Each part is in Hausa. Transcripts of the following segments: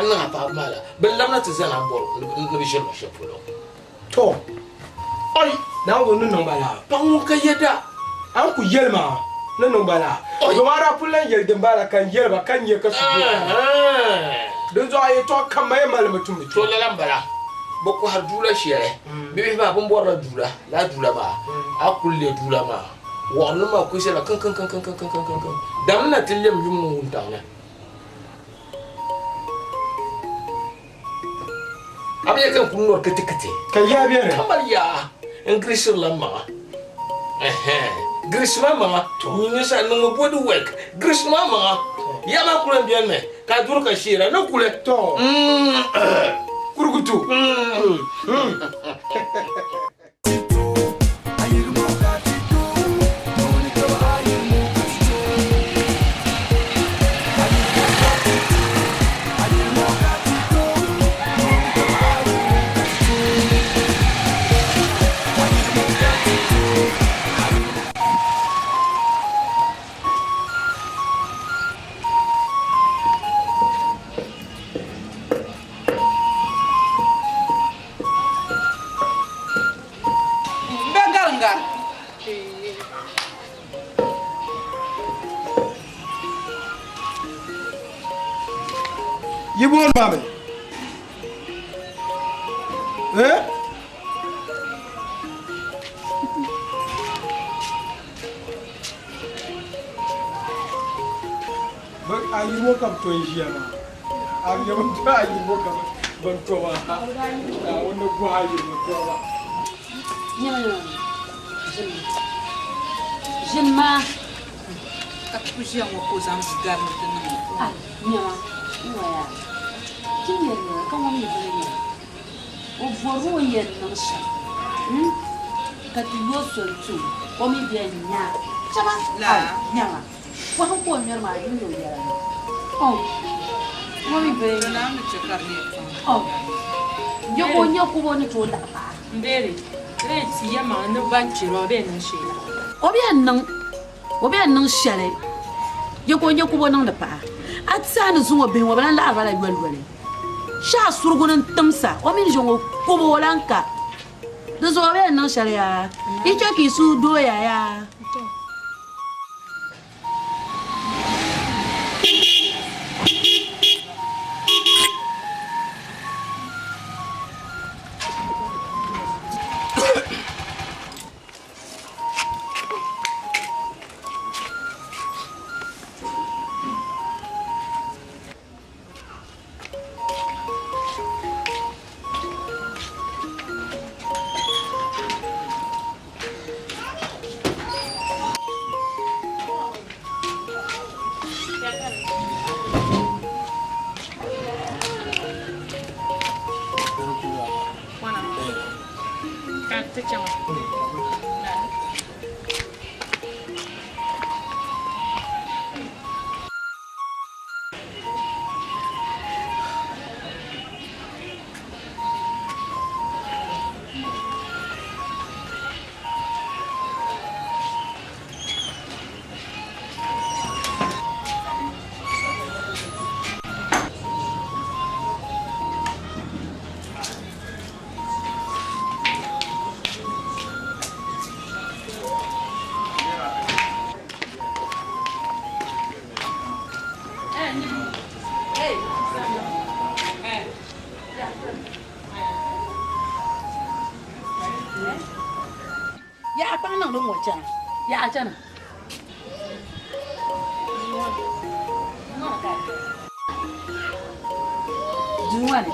na pa mala bellam na tizana bor no bijel ma shefulo to ai na go nun bala pangu ka yeda an ku yelma nan bala do mara pulan yel din bala kan yelba kan ye ka su don zo ayi to kan mai malmutum to lalam bala boko har dula shere bibi ba bon borra dula la dula ba akulle dula ma wonu ma ku sela kan dam na tillem yumu untana abiya kan kunno kete kan ya biya ne kamar ya English lamma Gris mama ni sa no body work Gris mama ya ma kula bien me ka dur ka shira no kula to kurgutu Yibon mame bak ayimo kam to yiyama ayimo to ayimo kam ban to ba wonno go ayimo to ba Jenma ka puxia uma coisa antes de dar no teu ah minha Ué, quem é? Como me vê? O vovô ia não sabe. Catiloso tu, como vê nha. Chama lá, nha. Quando pôr minha irmã aí no dia. Oh, como me vê? Não me chocar nisso. Oh, eu vou nha cubo no teu da pá. Ndere, se chama no banchiro bem na chela. O bem não chele. Eu vou nha cubo não da pá. Atsana zuwa bin wa bana la bala gwalgwale sha surgunan tamsa o min jongo kobo walanka da zo be nan shari'a ike ki su doya ya Ya chana. Juwani.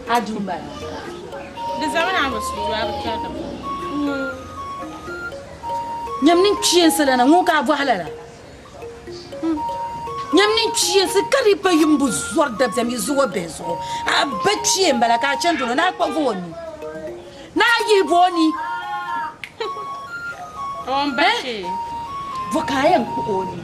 Ajumba. Da zaman a basu ruwa ba ta da. Nyamnin chiyen sala na ngoka bu halala. Nyamnin chiyen se kari pa yumbu zwar dab zam yuwa bezo. A bachiyen bala ka chandu na kwa voni. Na yiboni. On bache. Vokayen ku oni.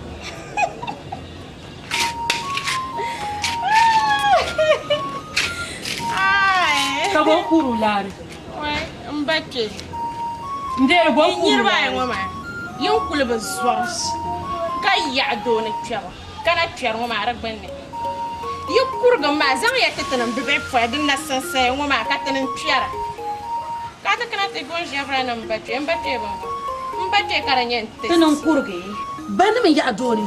Ai. Ka bo kuru lari. Wai, bache. Ndere bo kuru. Yirba ai ngoma. Yin kulba zwars. Ka ya do na kyawa. Kana kyar ngoma aragbanne. Kurga ma zan ya tattanan bibe fa din na sansa wa ma ka tanin piyara ka ta kana te gon jabra nan bace mbate karanyen te tanan kurge ban min ya doni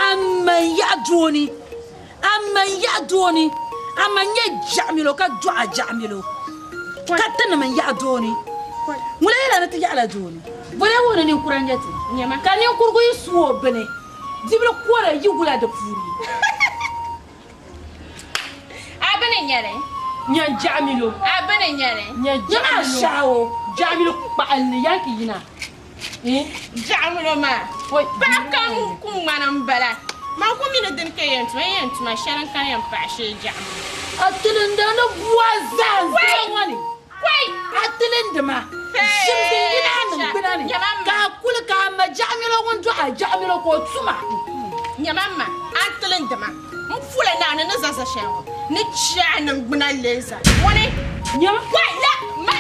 amma ya doni amma ya jamilo ka dua jamilo ka tanan man ya doni mula ila na ta ya la doni bole wona ni kuranjati nyama ka ni kurgo isuo bene dibilo kwara yugula da furi abene nyare nya jamilo abene nyare nya shawo jamilo pa alni yanki yina jamilo ma ba kan ku manam bala ma ko mi na den kayen to ma sharan kan yan pa she jamilo atilin da na buwazan wani wai atilin da ma shimbi ina nan binani ka kula ka ma jamilo won to a jamilo ko tuma nyamama atilin da ma mfula na na zaza shawo ni chanan gbuna leza woni nyam wai la ma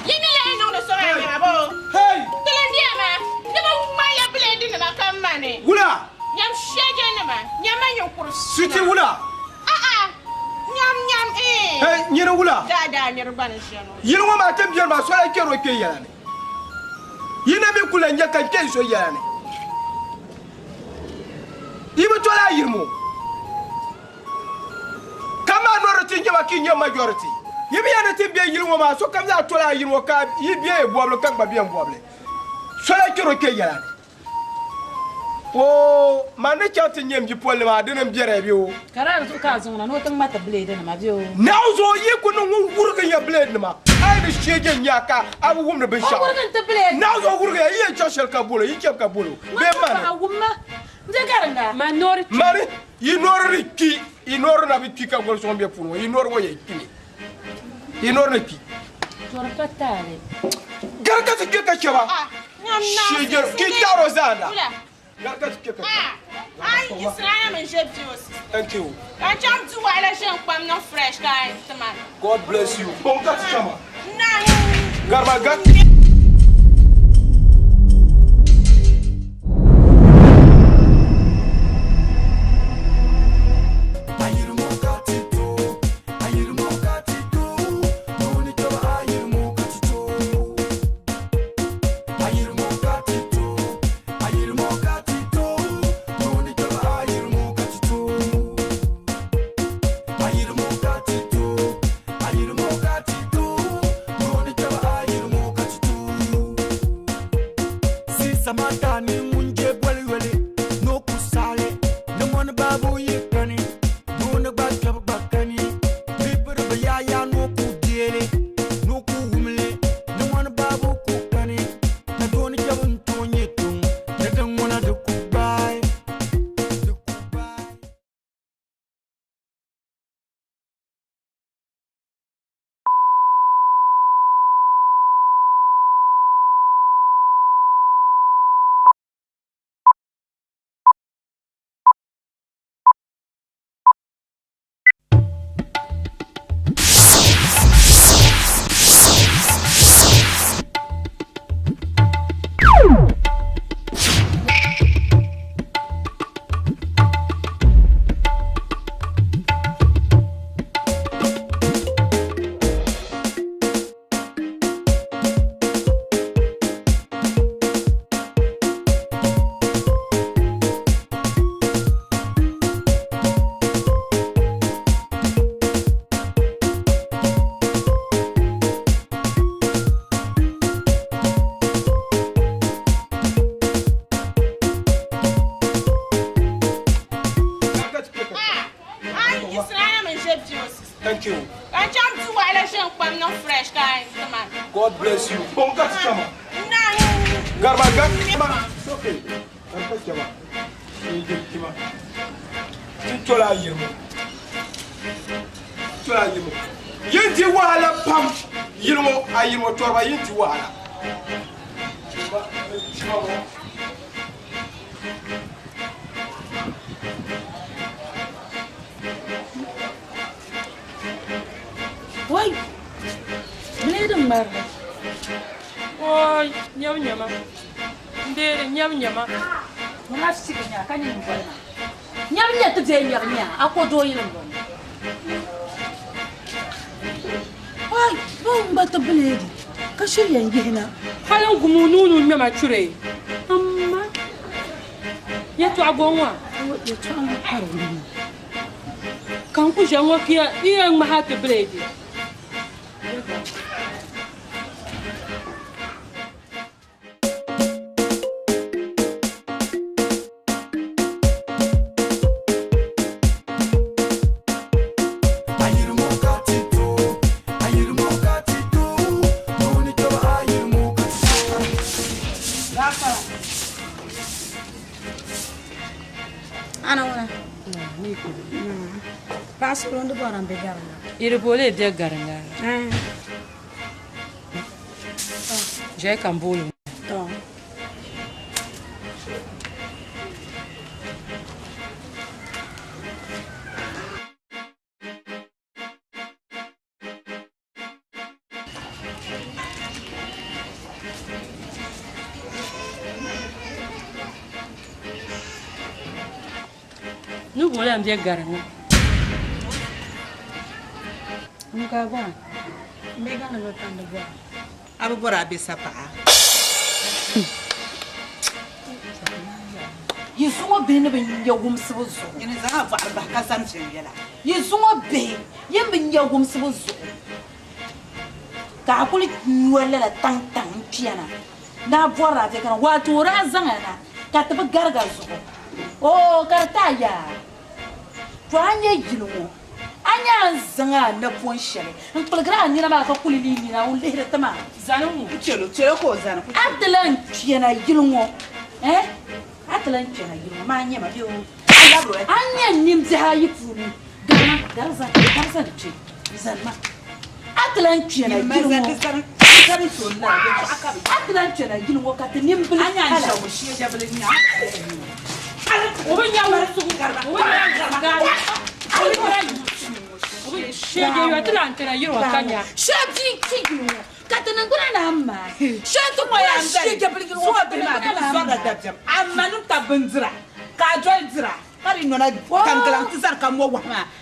yimi le no no so ya bo hey tilen dia ma ni ba ma ya blend ni ma kam mane wula nyam shege ni ma nyama nyokuru siti wula nyam hey nyina wula da ni rubana shano yin wa ma tan biyar ma so ya kero ke yana ne yina mi kula nya kan ke so yana ne ibi to la yirmo kama noroti njaba kinye majority yibi yana tibia yirmo ma so kam za to la yirmo ka yibie boble kan ba bien boble so la kero ke yana o mane chati nyem ji polle ma denam jere bi o karar to ka zona no tan mata blade na ma biyo nauzo yi kunu wurga ya blade ma ai da shege nyaka abu wumna bin sha wurgan ta blade nauzo wurga yi choshel ka bolo yi kem ka bolo be man ma wumma njagaranga ma nori mari yi norri ki yi nor na bi ki ka gol so be pour yi nor wo ye ki yi nor na ki tora patare garga ta ke ka chaba shege ki taro zana garga ta ke ka ai Israel men jebti aussi thank you I jump to wala shen kwam no fresh guy man god bless you bon ka chama na garba gat thank you I jump to wala shen kwam no fresh guy man god bless you bon ka chama na garba gat ma okay garba chama ni kima tola yirmo yinti wahala pam yirmo ayirmo torba yinti wahala Wai, bleeding marla. Oi, nyama. Ndere nyama. Muna sigi nya kan yin bana. Nyam nya tu je nya nya, ako do yin bon. Ai, bom bata blade. Ka shirya gihna. Halan gumu nunu me ma chure. Amma. Ya to agonwa. Ya to an haru. Kan ku janwa kiya iyan ma hata blade. Ana wana. Pasu rondo boran be garna. Iri bole de garanga. Jai kan bolo. To. Nu bole am de garanga. Muka ba. Be garna lo tanda ba. Abu bora be sapa. Yizungo be ne be yawum sibuzo. Ina za fa arba ka san yala. Yizungo be yembe yawum sibuzo. Ka kuli nwele la tang tang piana. Na bora te kana wato ra zangana. Ka tabe garga zo. Oh, kartaya. Fanya yilmo. Anya zanga na ponshele. Mpulgra ni na ma ka kuli ni na ulere tama. Zanu. Chelo ko zana. Atlan piana yilmo. Atlan piana yilmo ma nya ma bio. Anya nimze ha yifuni. Garza chi. Zanma. Atlan piana yilmo. Atlan piana yilmo ka te nimbul. Anya shawo shi jabal ni. Oben ya wusu garba. Oben ya garba. Oben shege yo atlantera yiro kanya. Shabi kiyo. Katana ngura na amma. Shatu mo ya shege bulgin wo So be ma ka so da dabjam. Amma nu ta bindira. Ka jol dira. Kari nona kankala tisar ka mo wa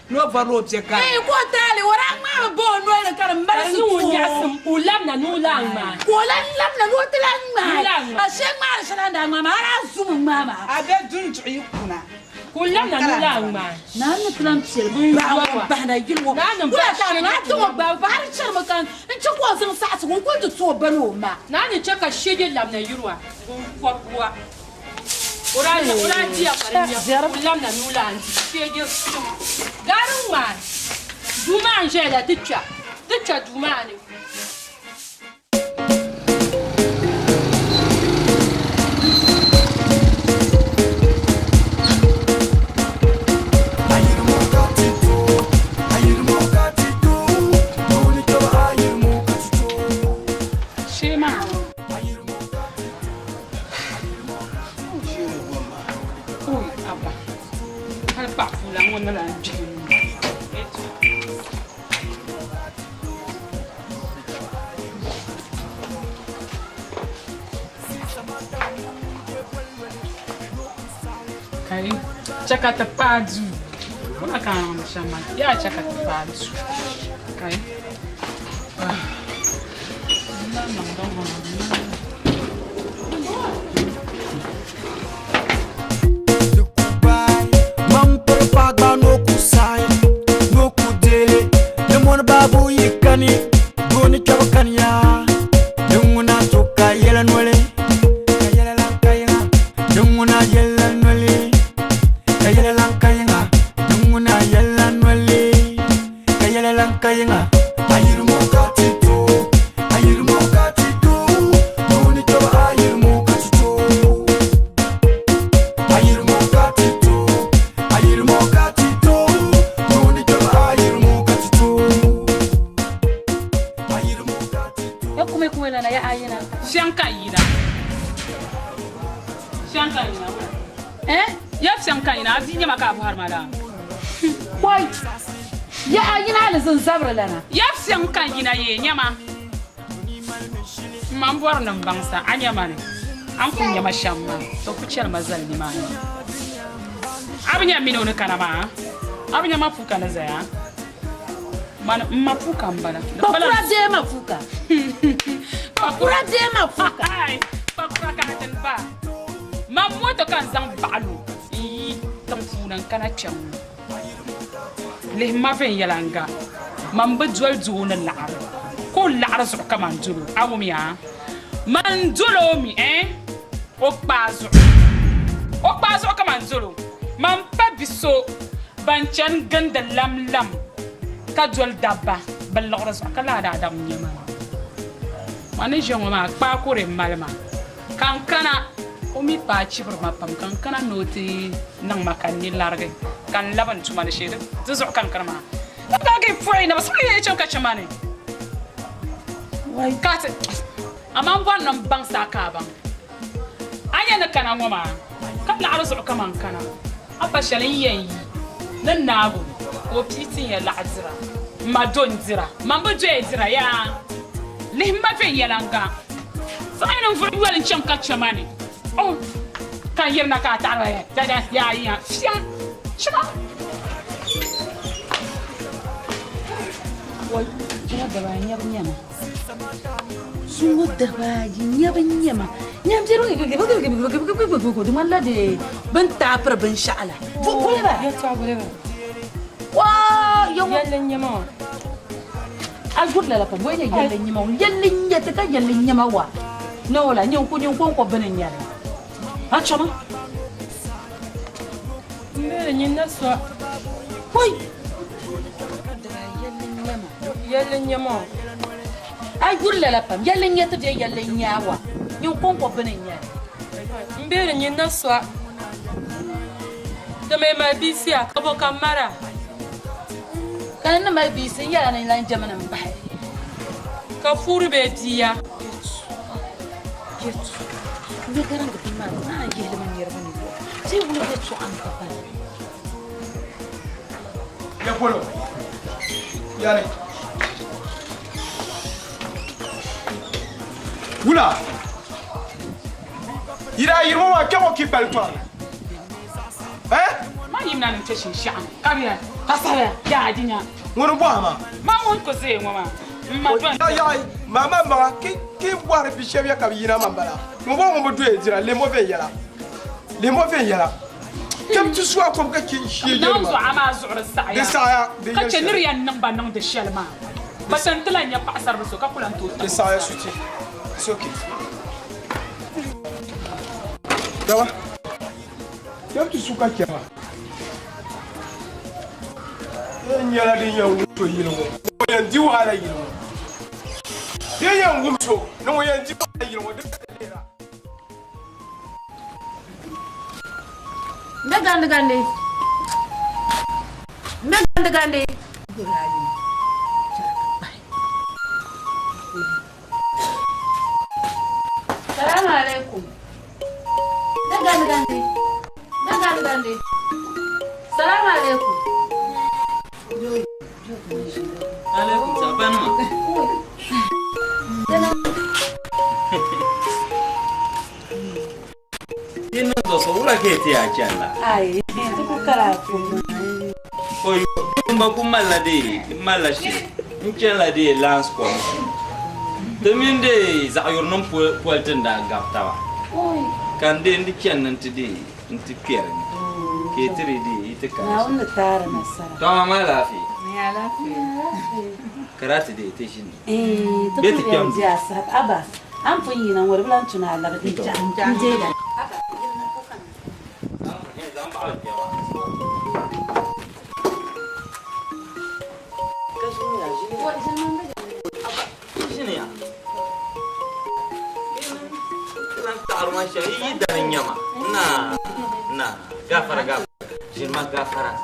no varo je ka. Ko tale wara ma bo no le kar mbar su Nu nyasum ulam na nu langma. ko lan lam na no tilan ma. A sheg ma shala da ma ara zum mama. Abe dun tuyi kuna. Ulam na nu langma. Na na tilan psel ba na yilwo. Kula ta na to ba ba har char makan. In ci ko zan sa su ko to so bano ma. Na ni chaka shege lam na yirwa. Kwa. Ora dia parenya. Ulam na nu lang. Shege. Garu man. Duma angela ticha. Ticha duma ni. Kai, chaka tapadu. Kuna kama shamba. Ya chaka tapadu. Kai. Babu yikani, goni chawakanya. Dunguna toka yela nwele, kayela lankayinga. Dunguna yela nwele, kayela lankayinga. Dunguna yela nwele, kayela lankayinga. Ayirimo katito, ayirimo katito. Goni chawa ayirimo katito. Ayirimo katito, ayirimo katito. Goni chawa ayirimo katito. Kume na ya ayina. Shanka yira. Ya shanka yina. Abinya maka abu harmala. Wai. Ya ayina na zan zabra lana. Ya shanka yina ye nyama. Mambor nan bangsa anyama ne. An kun nyama shamma. To kuciyar mazal ni ma. Abinya mino ne kana ma. Abinya mafuka na zaya. Man mafuka mbala. Bakura de mafuka. Bakura de mafuka. Ai, bakura kana tan ba. Mam moto kan zang balu. Yi tam funan kana cham. Le ma fen yalanga. Mam bejwal zuna laar. Ko laar so kama nzulu. Awumi ya. Man nzulu mi Okpazo kama nzulu. Man pa biso banchan ganda lam. Kajol dabba balora so kala da adam nyama mane jongo ma pa kore malma kankana omi pa chibur ma pam kankana noti nang makanni large kan laban tuma ne shede zo kankana ma ka ge foi na so ye chon ka chamane wai kat amam wan nam bang sa ka bang anya na kana ngoma kan la arzu kaman kana abba shalin yayi nan nabu o pitin ya la'azira ma don zira man bu je zira ya lihma fe yalanga sai non fu walin cham ka chamani oh kan yerna ka ta ya fiam chama wai jira da ba nyama sumo da ba nyama nyam jiro ke dumalla de ban ta par ban sha'ala fu kule ba ya ta bure ba wa yo yallen nyama algud la pa boye yallen nyama yallen yata ka yallen nyama wa no wala nyon ko banen yalla ha chama mbere nyina so hoy yallen nyama algud la pa yallen yata de yallen nyawa nyon ko banen yalla mbere nyina so de me ma bisia ka bo kamara kana mai bi sun yara nan lan jamanan ba ka furu be diya yetu ne garan ga bima na ge da man yarba ne sai wuri da su an ka fara ya polo yare wula yirimo wa kemo ki palto ma yimna nan tashin sha'an kabiya hasara ya adinya ngono bo ama ma won ko se ngoma ma don ya mama ma ki boire bi chef ya ka yina mambala mo bo mo do ezira le mauvais yala kam tu sois comme que qui chier non zo ama zu'ur sa'ya de saya de ka ce niryan nan ba nan da shalma ba san tilan ya pasar so ka kulan to de saya suti c'est OK dawa kam tu suka kiama nyala de nyawu to yino mo yan di wala yino de yan gumso no mo yan di wala yino de lera Megande Salam alaikum Megande Salam alaikum Alaikum salam. Ini tuh seolah kita aja lah. Ai, itu kukaraku. Oh, kumbaku malah sih. Mungkin lah di lans kok. Temen deh, zayur nom pual tenda gap tawa. Oi. Kan deh di kian nanti piring. Kita di itu kan. Na wannan tara nasara. Tawa malah fi. Ya lafiya. Karate deh itu sini. To ku ya sahab aba. An fun yi nan warbulan tuna Allah da jan je da. Sini ya. Taruh masya ini dari nyama. Nah, gafara. Sirma gafara.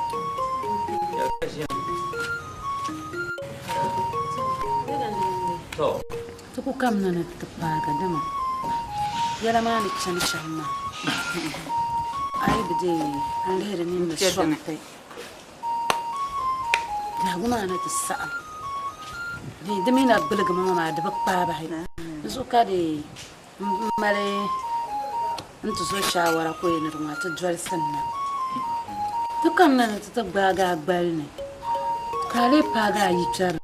Ya kasih. To. Tuku kam na nagtapaga dama. Yala ma ni chan chama. Ai bide an lehre ni na shonte. Na guma na tsa. Di demina bulga mama da bakpa ba hina. So ka de mare antu so shawara ko yin ruma ta jwal sanna. Tukan na ta baga gbal ne. Kale paga yi char.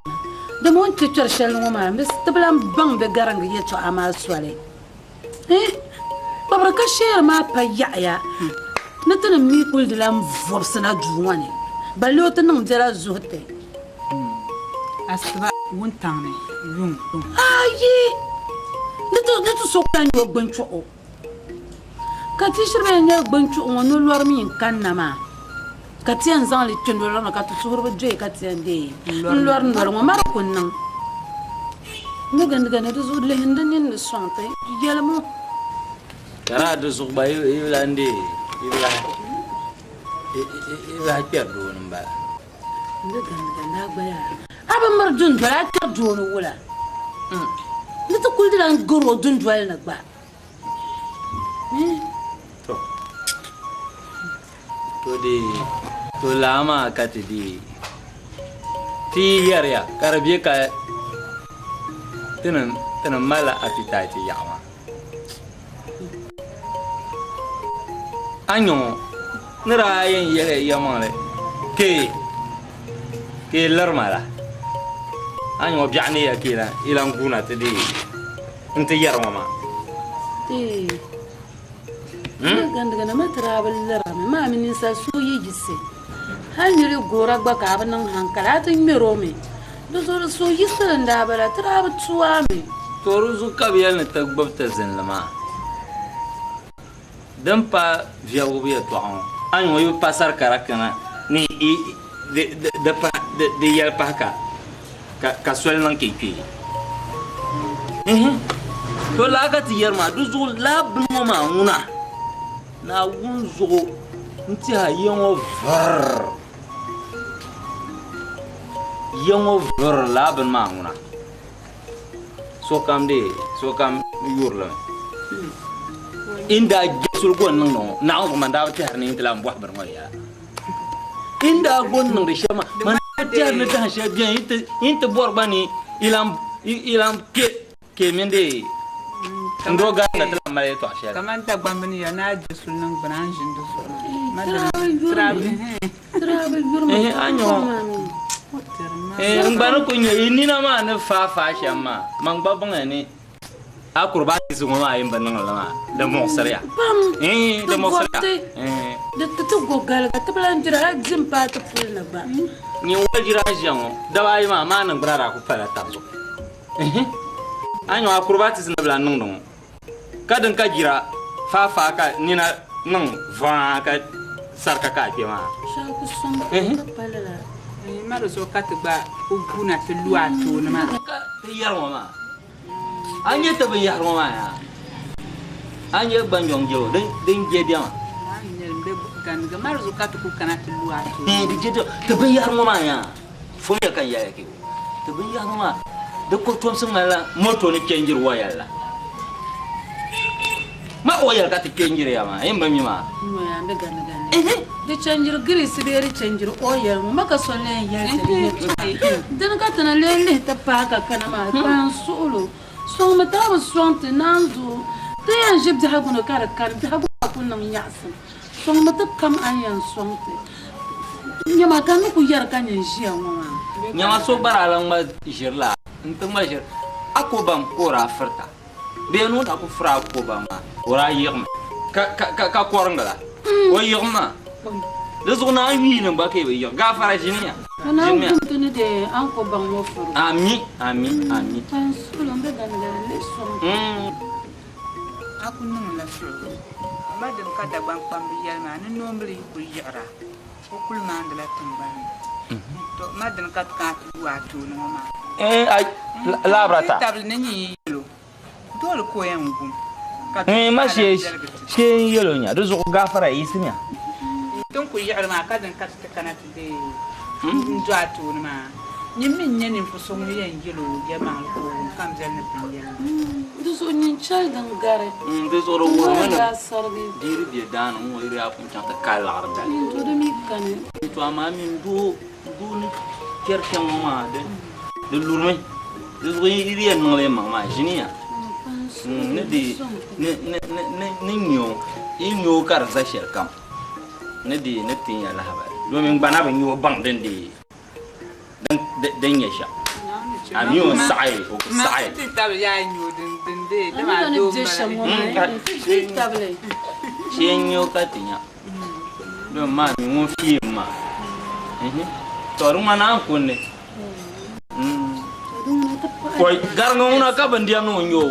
Da mon ti char shel no ma mis tablam bang be garang ye to ama swale. Babra ka sher ma pa ya. Natana mi kul de lam vobsana juwani. Balota nang jara zote. Asba won tane yum. Ayi. Nito soktan yo gbancho o. Kati shirbe nya gbancho o no lor mi kan na ma. Kati an zan li tun lor na kati surba je kati an de. Lor ndor mo mar kun nan. Mo ganda na zo le hindan yin sonte yelmo. Kara do sukba ilande ila perdo namba. Ganda na gbaya. Aba mar dun dwala ta dono wala. Nito kul dilan goro dun dwala na gba. To lama kati di ti yarya karabie ka tenan mala appetite yama anyo nira yen yere yamale ke larmala anyo biani ya kila ila nguna tedi inte yarma ganda ma travel rame ma min sa so yigise hal ni gora gba ka ban hankala tin mero me do so yisala nda bala travel tuame toruzu kabiyal ne tagbabta zinlama dan pa viago biya to an yo pasar karakana ni de yal paka ka swel nan keke to laga ti yarma du zo lab no ma una na wunzo nti ha yengo ver laban ma una so kam yurla inda gisul gon no na ko man da ta harni intila mbo bar ngoya inda gon no de shama man ta na ta sha bien inte borbani ilam ke mende ndo ga na tala mare to ashe kaman ta gbambani ya na gisul nan branjin do so travel yurma anyo ngbana ko nyi ni na ma na fa shama man babban ne akurba su ma ayin ban nan lama da moksariya da moksariya da ta gogal ga ta plan jira jin pa ta fulna ba ni wajira jango da bai ma nan brara ku fara tarzo anyo akurba su na blan nan kadin ka jira fa ka ni na nan va ka sarka ka ke ma sha ku son ka palala maro so katba ubuna te luato na ma ka yarwa ma anye te ban yarwa ma ya anye ban yongjo den je dia ma anye be kan ga maro so katku kana te luato di je te ban yarwa ma ya fo ya kan ya ke te ban yarwa ma de ko tom sun mala moto ne kenjir wayalla ma oyal ka te kenjir ya ma yamba mi ma no ya be gan de chanjir gris be ri chanjir oyal maka solen ya den ka tana lele ta pa ka kana ma pan solo so mata ba sonte nanzo te yan jib da haguno kar da hagu kunna min yasin so mata kam an yan sonte nyama kan ku yar kan yan shiya mama nyama so baralan ma jirla ntung ma jir akobam kora ferta be no ta ku fra akobam ma ora yirma ka korngala o yirma da zuna wi nan ba kai ba yir gafara jiniya kana kuntuni de an ko ban wo furu ami tan solo be gan le so akunun la fro madam ka da ban pambi yalma ni nomri ku yara ko kulma andala tamban to madam ka wato no ma ay labrata table ni yelo dole ko yan gum ma she yelo nya do zo gafara yisinya don ku yara ma ka dan ka kana de wato no ma nyimin nyenin fu so mu yan yelo ya ma ko kam zel ne pinya do so nyin chal dan gare do zo ro wo na sarbi diri bi dan mo iri apu chanta kala arda to do mi kan to ama min do ni kerken ma de lurme do zo iri en no le ma jinia ne di ne nyo kar za sherkam ne di ne tin ya la haba do min bana ban yo bang den di dan ya sha ami on sai o sai ti tab ya nyu din de de ma Ani do je shamo table. shenyo katinya do ma mi mo fi ma to ruma na kunne koy garnga una ka bandiam no nyo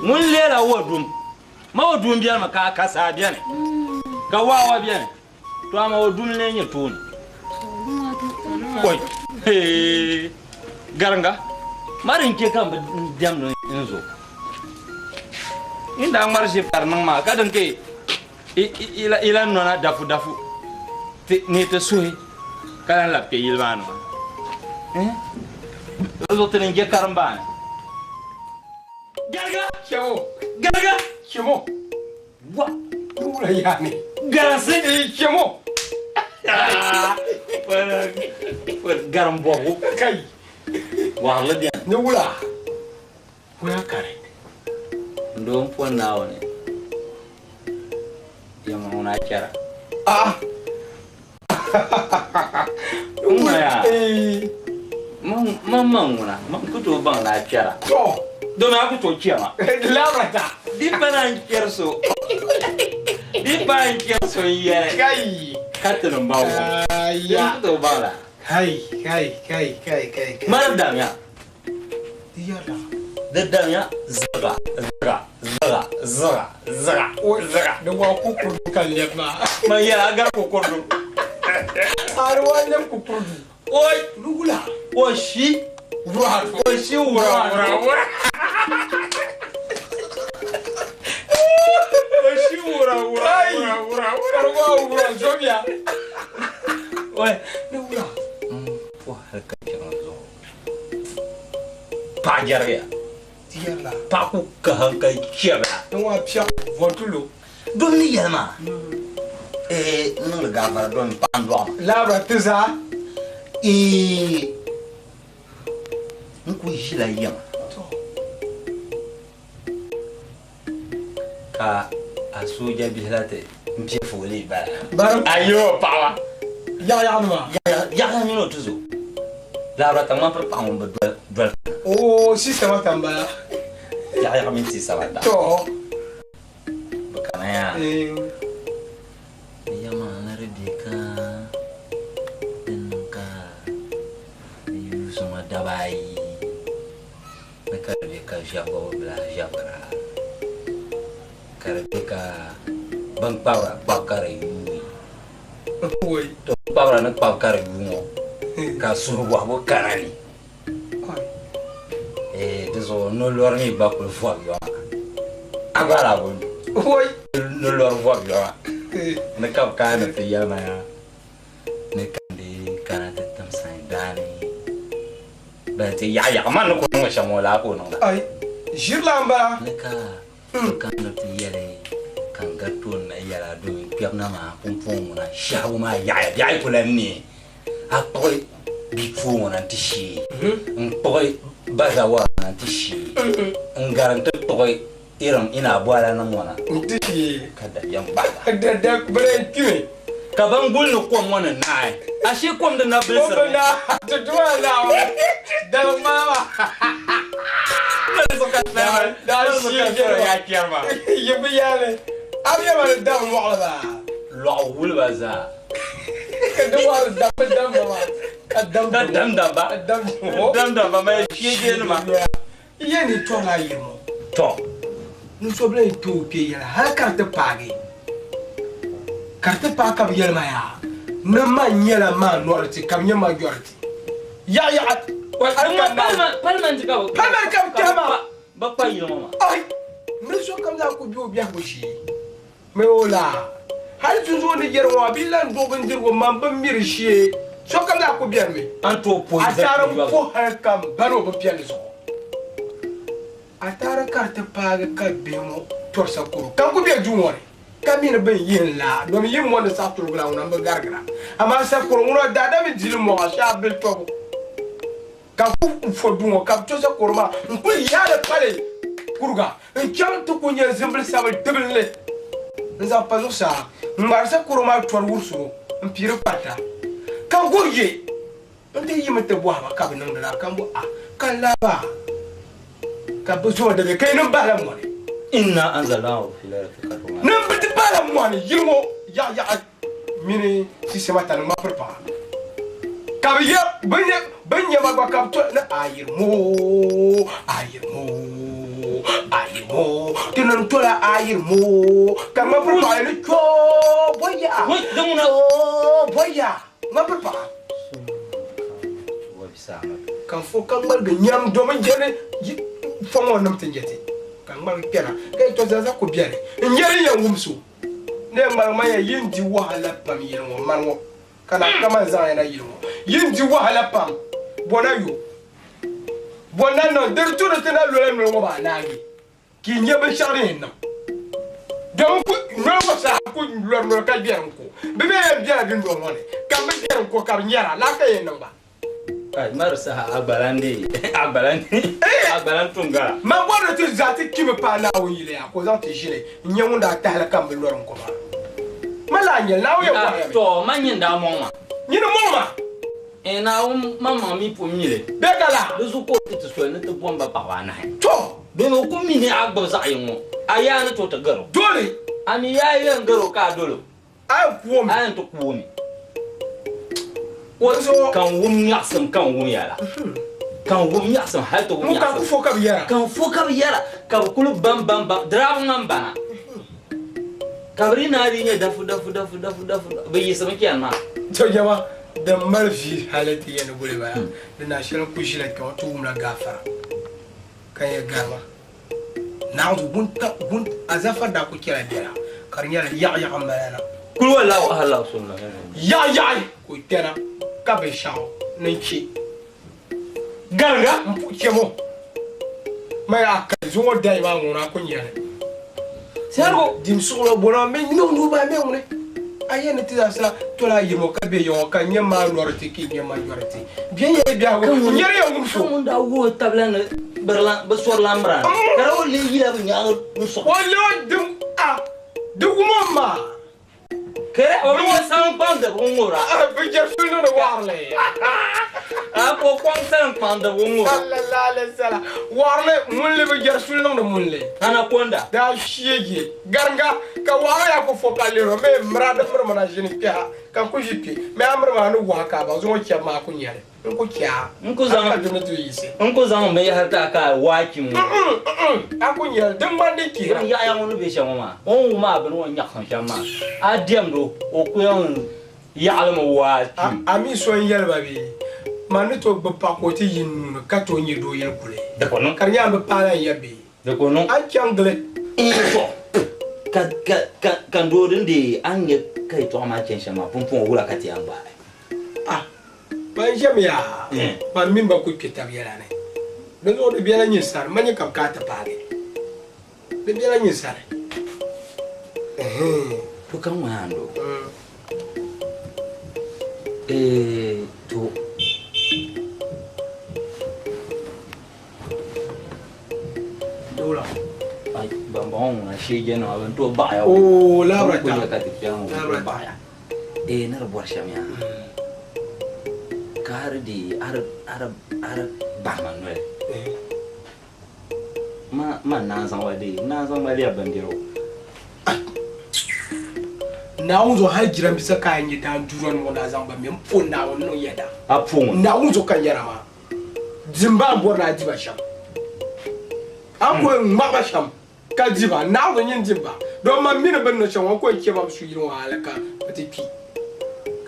mun lela wodum ma wodum biya ma ka sa biya ne ka wawa biya ne to ama wodum le nye tun koy garanga marin ke kan bandiam no enzo inda marche par nang ma ka dan ke ila nona dafu ni te suhi kan la pe ilvano Lo tenen que caramba. Garga, chamo. Wa, pura yani. Garase chamo. Por garambo. Kai. Wala dia. Nula. Wa kare. Ndom po naone. Yang mau acara. Ya. Mama nguna, kutu bang na acara. Do me aku to chiama. Labrata. Di panan kerso. Di panan kerso yere. Kai. Kata nombawo. Ya to bala. Kai. Mana damya? Tiyala. Damya zaga. O zaga. Da wa kukur kan lepma. Ma ya agar kukurdu. Arwa nem kukurdu. Oi, Lugula. oshi. Wura. Oshi wura. Oshi wura. Wura. Zobia. Oi, Lugula. wah, kacang zo. Pajar ya. Tiyala. Paku kahangkai ciaba. Wa pia votulo. Doni yalma. Nung gafara don pandwa. Labra tiza. Nku jila yama. Ka asuja bihlate mpe foli ba. Ayo pawa. Ya numa. Ya mino tuzo. Labra tamam per pawon ba dwal. Oh, sistema tamba. Ya min si sabata. To. Bakana ya. Yama na rebeka. Sama dabai mereka jago belah jabra karena bang pawra bakar yui Oi. to pawra nak bakar yungo ka suru wah bokarani deso no lorni bakul fo yo agora bon Oi. no lor fo yo na ka kana te yama ya ne kandi kana te tam sai dani Berarti ya mana ko ngo shamo la ko no Ai. Jirlamba. Neka kan no tiyele kan gato na yara do piap na ma pumpung na shawo ma ya ko lanni apoy bi fu na tishi poy bazawa na tishi ngaranta poy iram ina bwala na mona Tishi. kada yamba Da bere kime. kaban gul no ko mona nai ashe kom da na blesser Bobana. Tudua na. Da mama. Da shi ya kiyama Yebiyale. Abiya ma da mu ala. lo wul baza Kedua da mama. Dam ba mai fiye ma Iye ni to na yimo. to Nous sommes là tout pied là. Ha carte pagi. Carte pa ka biel ma ya. Na ma nyela ma norti kam nya ma jorti. Ya. Wa palman jika Palman kam tama. ba pa yi mama Ai. Ne so kam za ku biyo biya ko shi. Me ola. Hal tun zo ni yerwa bilan dogon dirgo man ban mir shi. So kam za ku biya me. anto po Atara ko har kam baro ba piya ni so. Atara carte paga ka bemo torsa kuru. Kan ku biya jumore. Kamina ben yin la. Do mi yin mo na sa turu gla una ba gargra. Ama sa kuru uno dada mi dilu mo sha bil to. Ka ku fo dungo ka to sa kuru ma. Ku ya le pale. Kuruga. En cham to ku nya zimbel sa ba debele. Nza pa zo sa. Mbar sa kuru ma tor wursu. Mpire pata. Kan ku ye. ande yima te bo ba ka nan da kan bo kan la ba ka bo so da kai nan ba la mo ne inna anzalahu fi lailatul qadr nan ba te ba la mo ne yimo ya mini si se mata ma prepara ka ya banya ba ka to na ayirimo tinan to la ayirimo ka ma prepara ni ko boya boya ma prepara kan fo kan marga nyam do man jere fongo nam tinjeti kan marga kera kay to zaza ko biare nyeri ya ngumsu ne marma ya yindi wahala pam yirmo marmo kana kama za yana yirmo yindi wahala pam bonayo bonano der to de tena lole no ba nagi ki nyebe shari no donc no ko sa ko lolo ka biare ko bebe biare din do mone kam biare ko kam nyara la kay no ba ay marsa agbalandi tunga ma wala to zati kimi pa na o yile ya ko zati jile nyamunda ta hala kam loron ko ma mala nyel na o ya wa to manyinda moma nyina moma na mama mi pomile begala duzu ko to so ne to bomba pa wana to be mo ko mini agbo za yimo aya na to ta garo dole ani yayi garo ka dole ay kuomi ayan to kuomi wato kan wum yaksam kan wum yala kan wum yaksam hal to wum yaksam kan fo ka biara ka kulu bam drab ngam bana kabri na ri ne dafu be yisama kiyama to jama da marfi halati yana gure baya da na shirin kushila ka wato umra gafara kan ya gama na gun azafa da ku kira biara karnya ya amana kul wallahu ahla sunna ya ko tena ka be shawo nanki ganga mpukemo mai aka zo dai ba ngona kunya sergo dim solo bona me no ba me ngone ayene tida sala tola yimo ka be yo ka nyama norti ki nyama yorti bien ye bia wo nyere yo ngumso mun da wo tablan berlan besor lambran karo le yila bu nyaa so wala dum du mama kere o mo san pande ngora be je fino no warle ko kon san pande ngora sallallahu alaihi wasallam warle mun le be je fino no mun le ana konda da shege garanga ka wara ya ko fokale ro me mrada mrmana jini pia ka ko jipi me amrma no waka ba zo kya ma ko nyare ko kya ko zama ka dum to yisi ko zama me harta ka waki mu ako nyare dum bande ki ya wono be shama on ma be no nya kan shama adem do o ko yon ya alama waki ami so yel babi manu to be pa ko ti yin ka to nyi do yel kule de ko non karnya be pa la yabe de ko non an changle ka dorin de an ya kai to ma ken shama pumpun wura ka ti an ba ban jamia ban min ba ku kitab yala ne dan o de biela nyi sar manya kam ka ta page de biela nyi sar to kan wando to dola ai bambon na shege na ban to ba ya labra ka ti pian ba ya na rabuwar shamiya kar di arab ba manuel ma na san wadi ya bandiro na unzo har jiran bisa kayan yi ta duron mo na zamba me mpon na wonno yeda apon na unzo kan yara ma zimba borna diba sham an ko maba sham ka diba na unzo yin diba don ma mina ban no sham ko ke ba su yin wa alaka patipi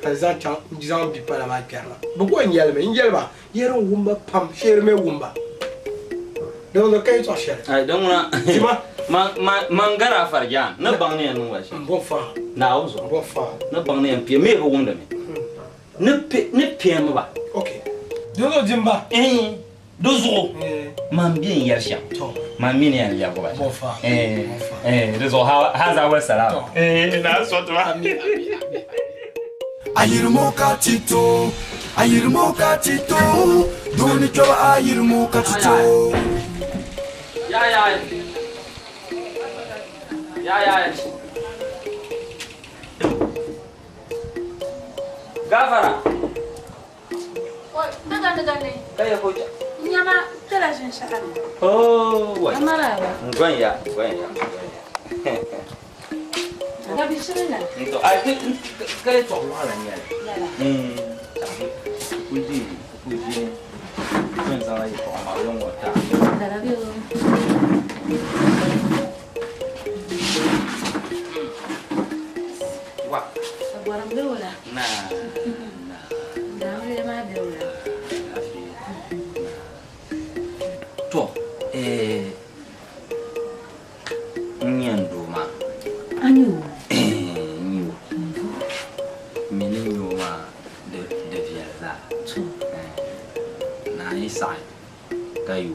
ka za ta jizan bi para ma perla bu ko yelba yero wumba pam shere me wumba don do kai to shere ai don na mangara farjan na bang ne nu wa shi bon fa na uzo bon fa na bang ne pie me bo wunda me ne pie me ba okay don do jimba dozo man bien yasha man min ya ya ko ba bon fa dozo haza wa salam na so to AYIRIMO katito doni cho AYIRIMO katito ya gafara Kaya ko ja. Nyama tela jin shaka. Oh, wa. Amara ba. Ngwanya. Ga bi shirina. Nto ai kaya to wala nya. Kuji. Kun sa lai ko ma long wa ta. Dara bi. Wa. Agora mbeula. Nah. Dawle ma beula. To, nyanduma. Anyu. Nyu. Mini nyuma de viela. To. Na isai. Kayu.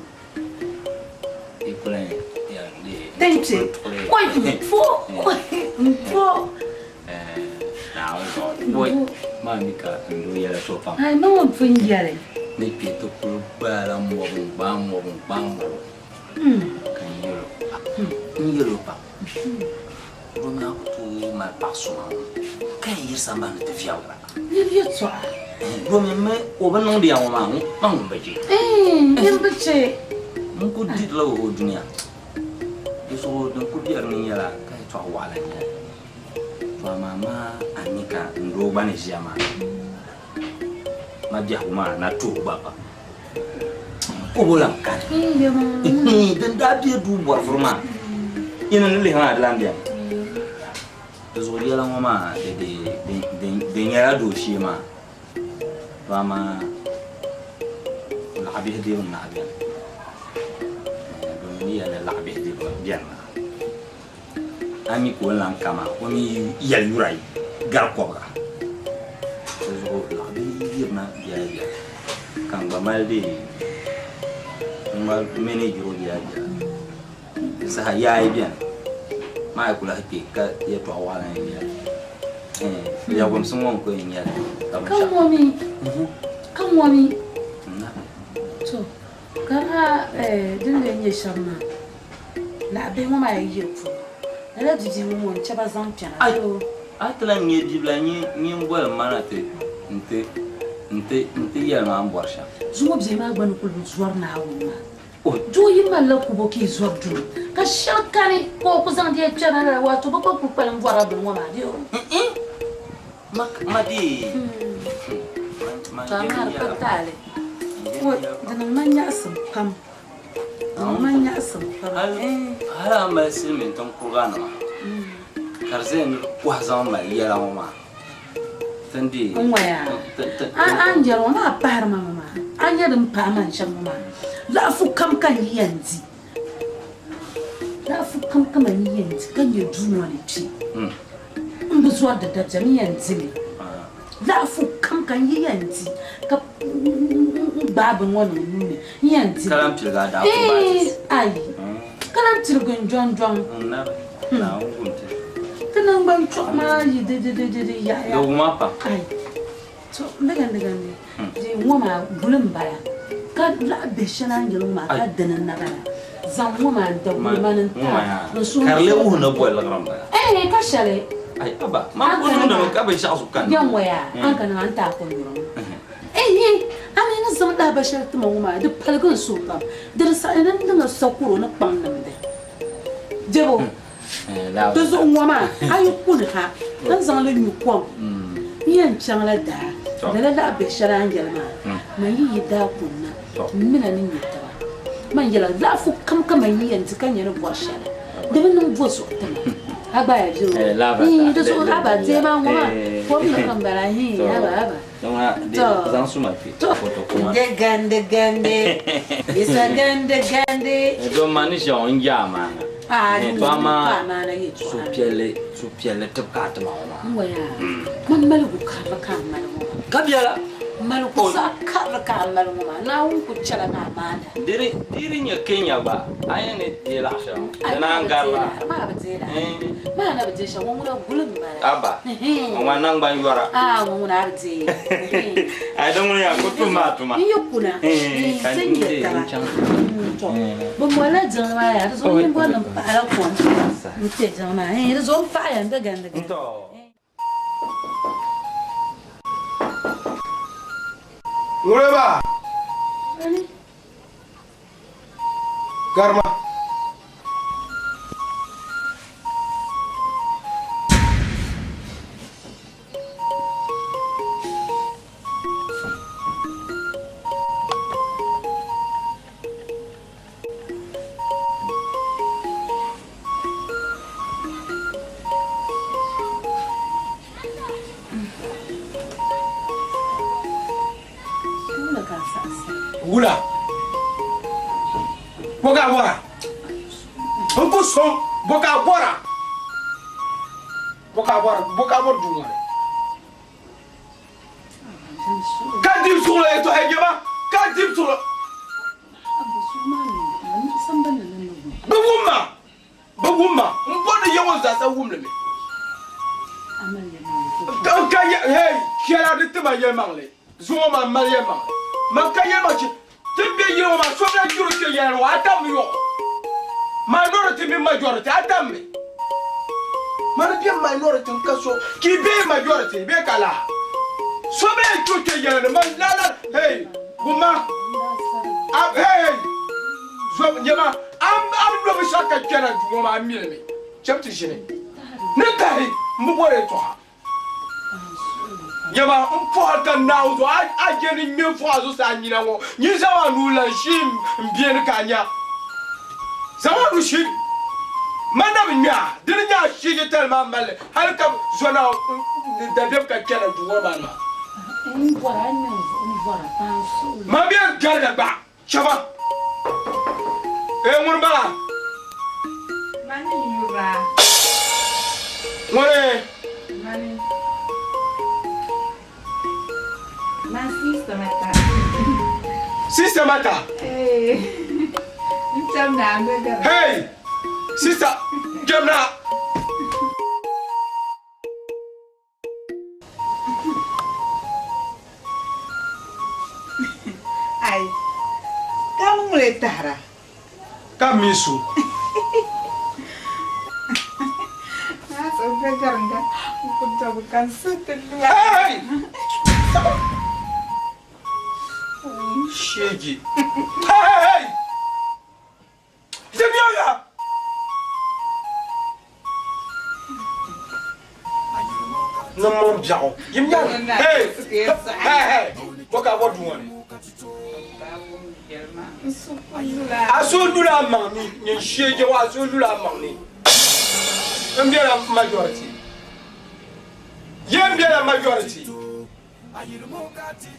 Ikule ya ni. Tente. Oi, fo. Fo. Na o. Oi. Mamika ndo yela sopa. Ai, não fungiare. Ni pito ku bala mo bang. Kan yelo. Ni yelo pa. Roma tu ma passo. Kan yir samba te fiawra. Ni bi twa. Roma me o ba non dia o ma ngo bang baji. Ni bace. Mun ku dit la o dunia. Iso don ku dia ni yala kan twa wala ni. Twa mama anika ndo ba ni jama. Madia uma na tu baba. Ko bolam kan. Dan da bi du bor forma. Ina le ha landia. Zo dia la mama de nyara do shi ma. Mama la abi hedi na abi. Do ni ala la abi hedi bien. Ami ko lan kama ko mi yal yurai gar ko ba. Zo la na ya kang ba maldi mal manage ro ya sa ya bien ma ko la ke ka ya to wala ya ya won sumo ko ya kan wami to kara dinga nye shamma la be mo ma yi ku la didi mo chaba zan tana ayo atla nye dibla nye mbol manate nte ya ma amborsha zuwa bje ma gbanu ko zuwar na hawo ma o jo yi malla ku bo ki zuwar du ka shakari ko ku zan dia chana wato ba ko ku palan gwara bu mo ma dio ma di ta ma ka tale o dan manya asam pam manya asam pam hala ma silmin ton ku gana karzen ku hazan ma yala ma tandi waya an jaro ma par mama an yadin pa man shan mama la fu kam kan yanzi la fu kam kan yanzi kan ya duniya ne ci in bu zuwa da dabjami yanzi ne la fu kam kan yanzi ka babin wannan nune yanzi kalam tilga da ku ba ai kalam tilgun jon na ungunte Tenang bang cok ma yi de ya. Do ma pa. Ai. So dagan ne. Je ngoma bulum baya. Ka la be shana ngelo ma ka danan na baya. Zan ngoma da bulmanin ta. Karle u na boy la gramba. Ka shale. Ai aba. Ma ko no ka ba sha su kan. Yan waya. An kana an ta ko yoro. Amina zam da bashar tuma ngoma da palgun su ka. Dar sa nan dinga sakuro na pang nan da. Jebo. Dozo ngoma ayu kunha dan zan le mi kom yan changla da la be sharan gelma ma yi da kunna mina ni yita man yela la fu kam yi yanzu kan yana bo shara da nan bo so ta aba ya jo dozo aba je ma ngoma ko mi kan bara hi aba donc zan suma fi foto kuma de gande isa gande do mani shon jama Tama su piele tepkat mama. Waya. Man malu ka malu. Kabiala. Malu ko sa ka malu ma. Na un ku chala na manda. Diri nya Kenya ba. Aya ne de la sha. Na ngala. Ma ba zeda. Ma na ba je sha won na gulum ba. Aba. Wa nang ba yora. Won na ba je. Ai don ya ko tuma. Ni yukuna. Kan inde in chan. Bon wala jama ya zo yin gwanin fara kon muke jama da zo fa ya da ganda to Ngureba. Garma. Gula. Boka bora. Unku som boka bora. Boka dunga. Kadim sula eto hejeba. Kadim sula. Buguma. Mbona yawo za wumle me. Hey, kera de tema yemangle. Zuma malema. Makayema chi. Tibe yo ma so na juro ke yero atam yo. Minority mi majority atam me. Mana bien minority nkaso ki be majority be kala. So be juro ke yero man lala hey guma. Hey. So nyama am do be shaka kera du ma amile me. Chapti shine. Ne kai mbore to. Yama mpoka nauzo ajeni mmefoazo sanyina wo nyisa wanula shim mbien kanya zawanu shim manam nya dirnya shije telma male halka zona dadef ka kera duwa bana ma bien garga ba chaba mun bala mani yura more mani Sister Mata. Hey. Hey. Sister Jamna. Ay. Kamu mulai tara. Kamisu. Sampai jarang aku cobakan setelah. Hey. Shegi. Hey! Zemioya! No more jao. Yimya. Hey! Hey! Boka what do one? Asundula mami, ni shege wa asundula mami. Mbia majority. Yembia majority.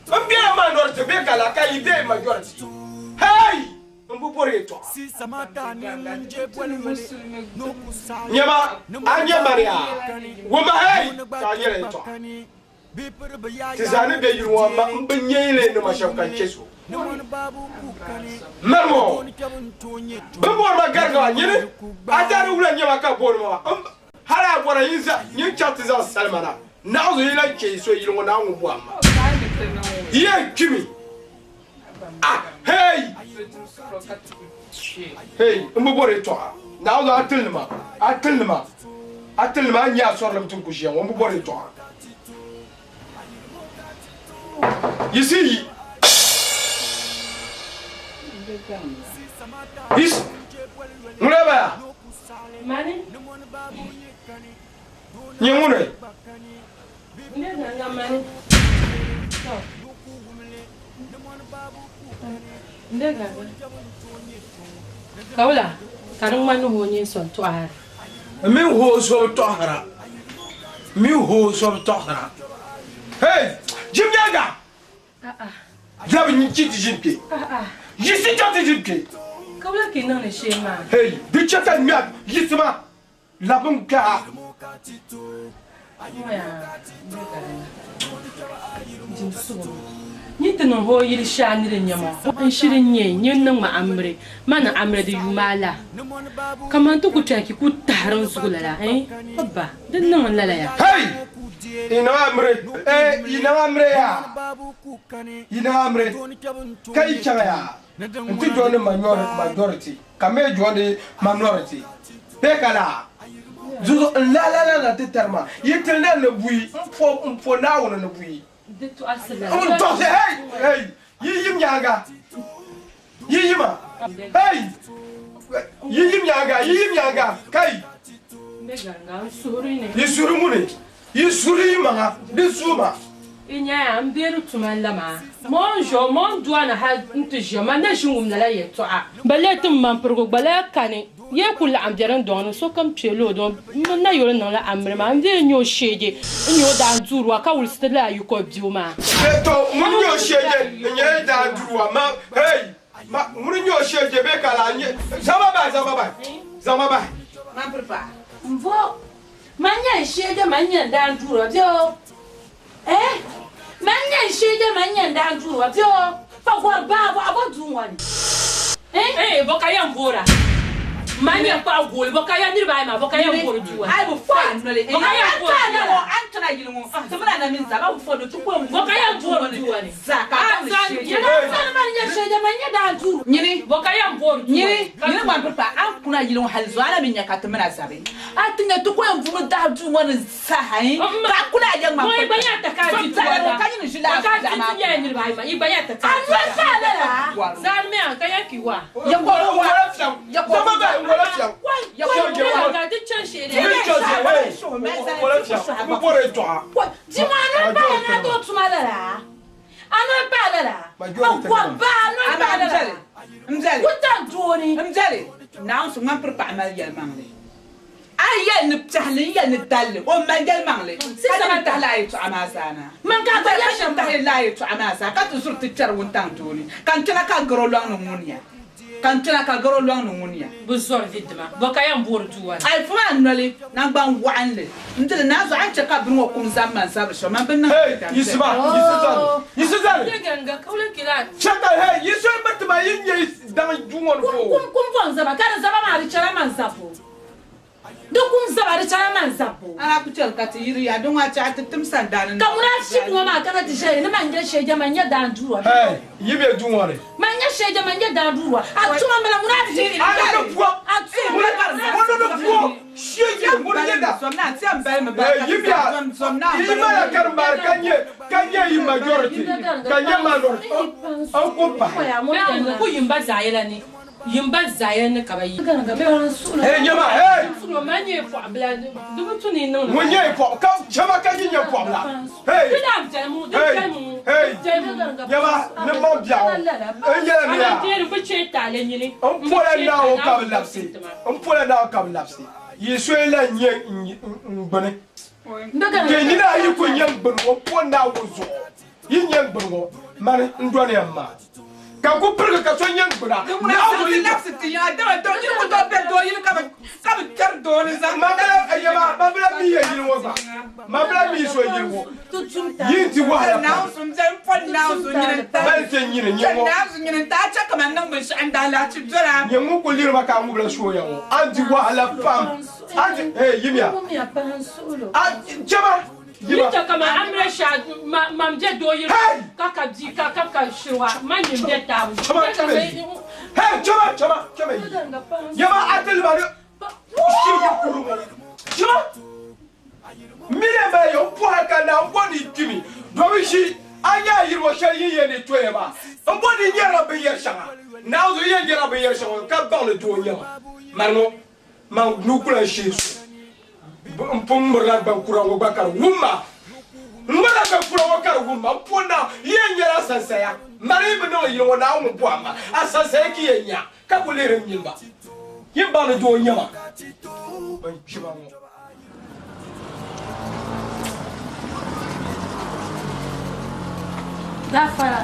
Mbia minority be kala ka ide majority. Hey! Mbupore to. Nyama anya maria. Woma hey! Ka yele to. Tizani be yiwa ma mbenyele no mashafka cheso. Mamo. Bambo magarga nyene. Atari wula nyama ka borma. Hala bora yinza nyin chatiza salmana. Now you like so you don't know what. Yeah, Jimmy. Ah, hey! Hey, mbore to. Now I tell them. I tell them ya so them to push you. Mbore to. You see? This Mulaba. Mani? Nyamune. Ndega mani. Ndega. Kaula, karung manu honye son to ar. Mi ho so tohara. Mi ho so tohara. Hey, Jim Yaga. Jabi ni chiti jimke. Yisi chati jimke. Kaula kinan le shema. Hey, bichata miak yisma. Labunka. Nitno ho yiri shanire nyama. An shirin nye nyen ma amre. Mana amre de yumala. Kaman to ku taki ku taron sugulala, Abba, din nan lala ya. Hey! Ina amre ya. Ina amre. Kai changa ya. Nti jone majority. Kame jone minority. Bekala. Zuzo la te terma. Yetelna ne bui. Mfo na wona ne bui. Dito asala. On to say hey yiyim nyaga yiyima hey yiyim nyaga kai Meganga suri ne. yisuru mune yisuru ma disuma Inya amberu tumalama. Monjo mon douana ha ntjo mana jungum na la yeto a. Baletum man progo bala kane. Ye kula am jaran don so kam chelo don na yoro na la amre ma ande nyo sheje. Nyo da duru aka wul stela yu ko bioma. to mun nyo sheje nye da duwa ma hey ma mun nyo sheje be kala nye zama ba Man prepa. Mvo manya sheje manya da duru bio. Manya sheje manya da duru bio. Fa kwa ba abodun wani. Boka ya mbora. Manya pa gol boka ya nirba ma boka ya mbora duwa. Ai bu fa no le. Boka ya mbora. Antona yilmo. Samana na min zaba bu fo do tuko mu. Boka ya mbora duwa ne. Zaka ta sheje. Manya sheje manya da duru. Nyini Boka ya mbora duwa. nyini man prepa an kuna yilmo halzo ala min yakata mana zabe. Atinya tuko en vunu da du wona sahain. Ka kuna ya man. Mo ibanya ta ka ji duwa. Ka nyini jila. Ka ji ya nirba ma ibanya ta ka. Zan me an ka ya kiwa. Ya ko wala fiam zama ba wala fiam ya ko Mo ga ti change ni chose wala fiam mu bore to Dimana ba na do tumalala. Ano ba la. Kwa ba no ba la. Mzali. Kuta doni. Mzali. Now so man prepa amal yal mangle. Ay ni ptahlin ya ni dal o man yal mangle. Sisa man tahla ay to amasana. Man ka ba ya sham tahla ay to amasa ka tu sur ti char won tang toni. Kan tena ka goro lang no munya. Kan tena ka goro lang no munya. Buzor vidma. Boka ya mbora duwa. Ay fo an nole nan ban wanle. Ndele na zo an cheka bin wo kum zaman sabu so man bin na. hey yisuzan Meganga kaula kila. chaka hey yisun batma yin dan juwon fo Kum von zaba kana zaba ma ri chara man zapo. Dukum zaba ri chara man zapo. Ana ku tel ka ti yiri ya don wa cha titim sandan. Kamuna shi kuma ma kana ti sheje ne manya sheje manya da duru. hey yibe juwon Manya sheje manya da duru. Atuma mala muna ti. ana do puo Atuma do puo sheje mun yeda So na ti am bel me ba. yibia yima ya karmar kanye yi majority kanye minority on kompa Ku yimba zayela ni. Yimba zayela ka ba yi. hey nyama hey Funo manye fo abla. Dubu tuni no. mun ye po ka chama kanye nye po la hey Bidam jamu, jamu. hey nyama ne mo biao yele mi ya Ana bu che tale nyini. on pola na o ka lapsi yeswe la nye ngbone ke nyina yi ko nyam bongo pona wuzo yi nyam bongo man ndone amma ka ko perga ka so nyam bura Na o ni lapsi ti ya da do ni ko do be do yi ka ba ker do ni za. mabla ayama mabla mi ye yi wo ba mabla mi so yi wo yi ti wa Na so mzen pon na so ni ta. ban se nyine nyimo Na so ni ta cha ka man nan bin shi an da la ci dora. nyimo ko lirba ka ngubla so ya wo anti wa ala pam anti hey yimia chama Yita kama amre sha mamje do yi kaka di kaka shirwa manyim de tabu. hey chama yama atel ba shi ya kuru chama mire ba yo poa kana mboni kimi do shi anya yirwo shayi ye ne toye ba mboni nyara be yer shanga na zo ye nyara be yer shanga ka ba le do nyama marno ma nukula shesu mpumra ba kurango bakar wumma mbala ba kurango kar wumma pona ye nyara sansaya mari be no yiro na mu boama asasa ki ye nya ka kulere nyimba yimba le do nyama chibango Gafara.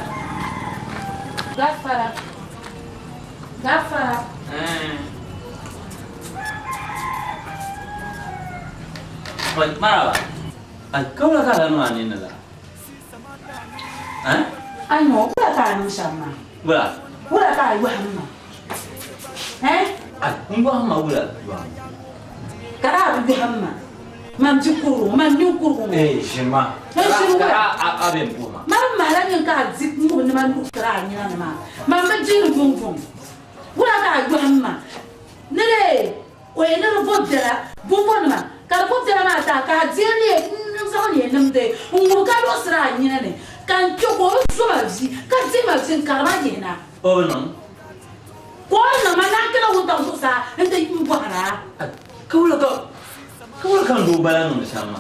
Maraba. Kau lah kalau nu ani nala. Ai no, ula ka no sama. Bula. Ula ka iwa hamma. Umba ma bula. Kara bi hamma. Mam jikuru, mam nyukuru. Shema. Kara abem puma. Mam mala nyen ka zik mu ni man kra ni na ma. Mam ma jin vum vum. Ula ka iwa hamma. Nere, o ene ro bodera, bumbo ma. Ka bodera ma ta ka jeli zan ye namde ngo ka do sra nyina ne kan choko so mazi kan ti mazi karma yena oh non ko na manan kana hunta so sa ende mbara kawla kan do bala no sama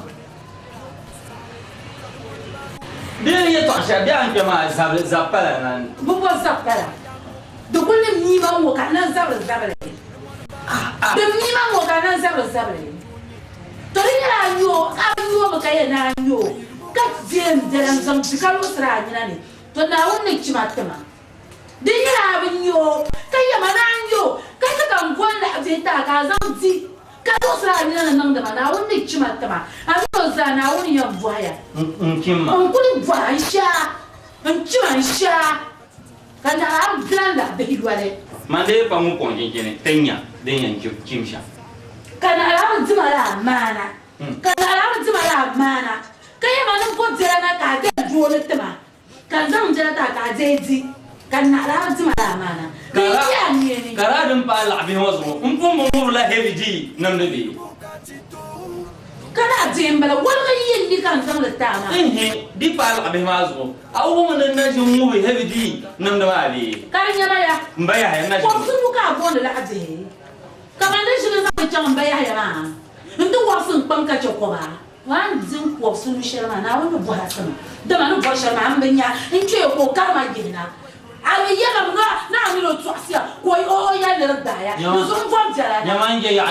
dia ya to sha dia an kama zapala nan bo zapala do kulle ni ma ngo kana zabala de ni ma ngo kana zabala Torinya yo, ayo makaya na yo. Kat jem jalan zam sikalo sra nyina ni. To na wonni chimatama. Dinya abin yo, kaya manan yo. Kaya kan gwanda abita ka zam ti. Ka to sra nyina nan da na wonni chimatama. Ayo za na wonni ya bwaya. Kimma. On kuli bwaya sha. Chima sha. Kana am blanda be hilwale. Mande pa mu konje kene tenya denya chimsha. Kana alamu nzima la mana. Kana alamu nzima la mana. Kaya manu ko jera na ka de duole tema. Kanza njera ta ka jeji. Kana alamu nzima la mana. Kaya ni. Kara dum pa la bi wazo. Mpo mo la heavy namde bi. Kana jembala wala yin ni kan zam la tama. Di pa la bi wazo. Awu mo na ji mo bi heavy namde ba bi. Kanya na ya. Mbaya ya na. Ko sunu ka bonde la aje. Kamande shi ne zai chamba ya ya ma ndu wasun banka chokoba wan zin ko sunu sherma na wani buha sama da manu bo sherma an banya in ce ko karma gina abi ya na mi lo tsasia ko o ya le da ya zo fam jara ya man ya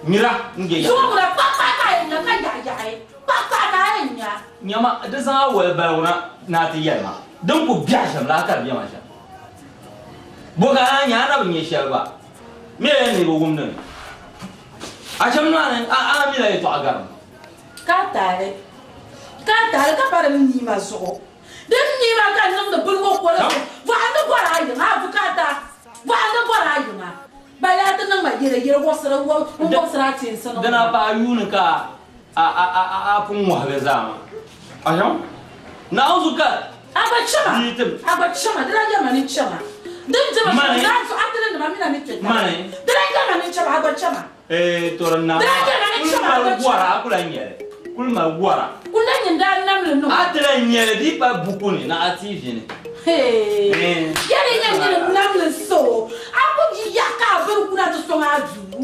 mira nge ya so mu da papa ka ya ka ya papa ka ya nyama da za wa bauna na ta yalma dan ku biya shan la ka biya ma sha boga nya na bin sherba me ne go gumnan a can nan a mi la to agar ka tare ka fara ni ma so dan ni ma kan nan da bulgo ko la wa da ko ra yi ma bukata wa da ko ra yi ma ba ya ta nan ma gire wo sara tin sano dana ba yuni ka a fun wa be zama a can na uzuka aba chama dara ya mani chama dan jama na so atele na mamina ni tete mane dara ya mani chama aba chama toran na kula nyere kulma gwara kula nyinda namle no atele nyere di pa bukuni na ativi ne yare nyere namle so aku ji yaka bar kuna to so aju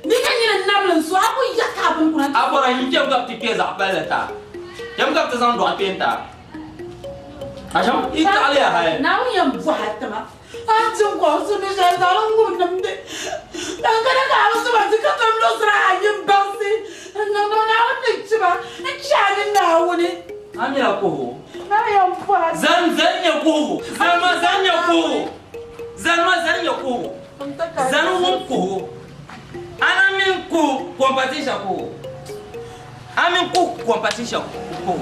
ni nyere namle so aku yaka bar kuna abora hinjem gap ti peza balata jam gap ta zan do apenta ajam italia hay na yam buhatama Anjum ko sunu jazalo ngunamde. Nangara ka so bazi ka tamlo sra yim basi. No na woni chiba. Chani na woni. Amira ko. Na yam fa. Zan ya ko. Zan ya ko. Zan won ko. Ana min ko competition ko. Amin ko competition ko.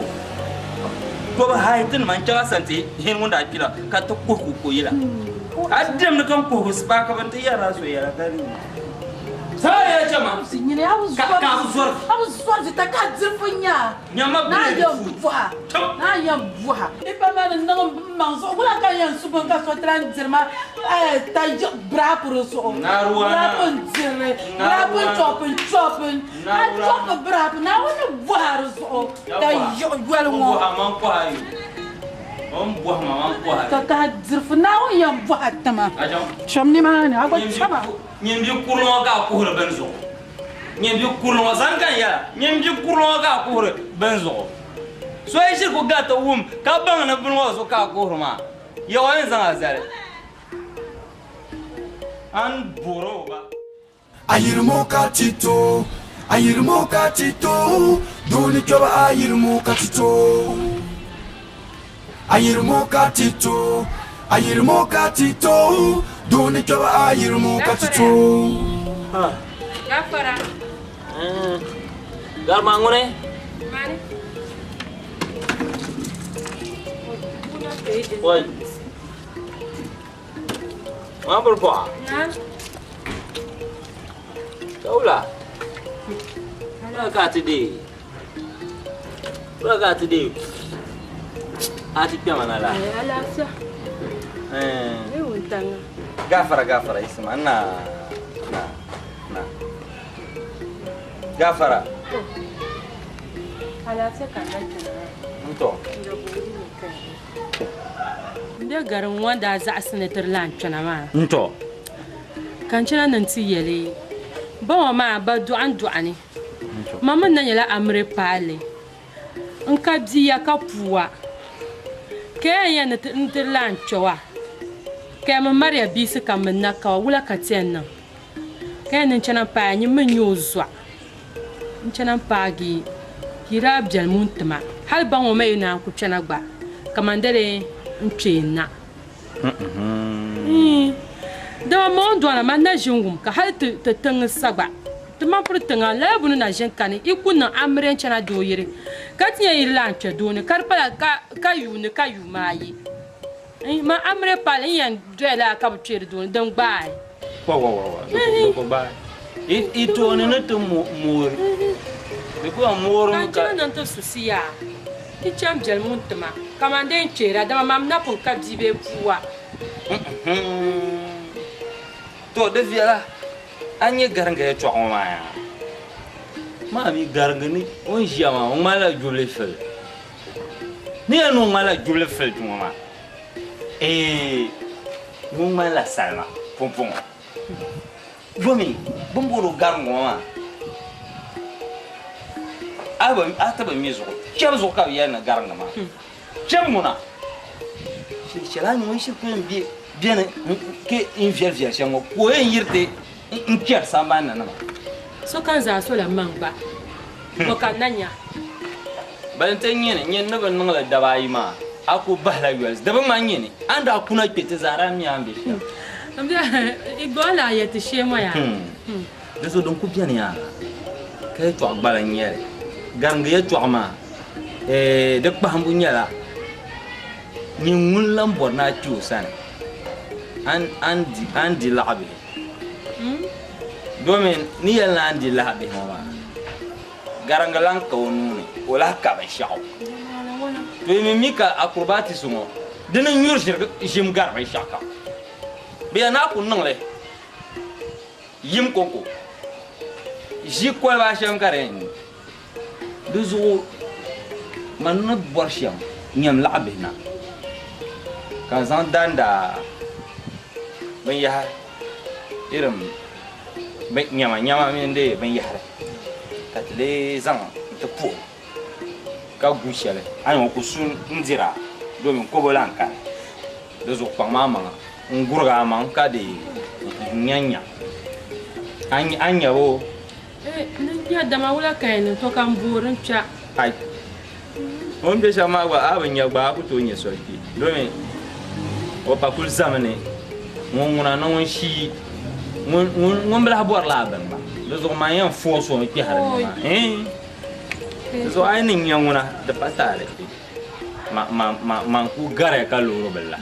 Ko ba haitin man jaga santi hin wanda akira ka ta ko yila. Adam na kan ko ba ka ban ta yara so yara gari sai ya jama sinyine abu zuwa ta ka zirfunya nyama na ya buha ipa ma na manzo kula kan yan su ban ka so tran zirma ta bra pro so na ruwa na pun zirre na pun chopin na chop bra na wona buha so ta yo gwel ngo man ko ayo buah mama buah ka zirfuna yan buha tama shamni ma ne agwa chama nyembi kurno ga ko benzo nyembi kurno zankan ya nyembi kurno ga ko benzo so ai shi ko ga ta ka ban na bin waso ka ko ma yawan zan azare an boro ba ayirimo ka tito doni joba ayirimo ka tito ayirimo ka tito doni joba ayirimo ka tito Gafara. Gar mangune Mane. Oi. Mabur po. Na. Taula. Raga today. Ati pia manala. Alafia. Untanga. Gafara isma na. Gafara. Ala sai kan nan to da garin wanda za a sanatar lantana ma to kan cina nan ti yele ba wa ma ba du'ani mama nan yala amre pale in ka diya ka puwa ke ya na tir lanchowa ke ma maria bisi kan min na ka wula ka ten nan ke nan cina pa ni min yo zwa in cina pa gi kira bjal muntma hal ban wa mai na ku cina gba kamandare nchena da mo ndwana man na jingum ka hal te tang sagba te man pur tanga la bunu na jen kani ikuna amren chana do yire ka tiya irlan che do ne karpala ka yu ne ka yu mai ma amre pale yan dwela ka bchere do dan gba ko ba ito ne to mur de ko mur ka nan to susiya ki cham jel muntma kamande chera da mam na pun ka dibe puwa to da viala anye garanga ya twa ma ya ma mi garanga ni on jama on mala juble fel ni anu mala juble fel tu ma mon mala salma pompon gomi bomboro garanga ma aba ataba mi zo cham zo ka ya na garanga ma cham muna shela ni mo shi ko bien que in vierge chango ko en yirte in kier samba na na so kan za so la mangba ko kan nanya ban tan yin na ban ngala da bayi ma aku bahla yuas da ban man yin anda kuna pete zara mi ambe ambe igola ya te shema ya da so don ku bien ya kai to agbalan yere ganga ya to ma da pambu nyala ni ngun lambo na tu sana andi labi domin ni yalla andi labi ma garangalan ka wonuni wala ka ba shaw to mi mika acrobati sumo dina nyur jim gar ba shaka be na ku nangle yim koko ji ko ba sham karen duzu man na borsham nyam labi na ka zan danda ban ya irin ban nyama min dai ban ya ka tele zan ta po ka gushele an ko sun ndira domin ko bolan ka da zo kwa mama ngurga man ka de nyanya anya wo nan ya da mawula kai ne to kan burin cha ai on be shama ba abin ya ba ku to nye sorki domin o pa kul zamane ngona no shi ngom bla bor la ban ba do zo ma yan fo so ki har ma so ai nin ngona da patare ma ku gare ka loro bella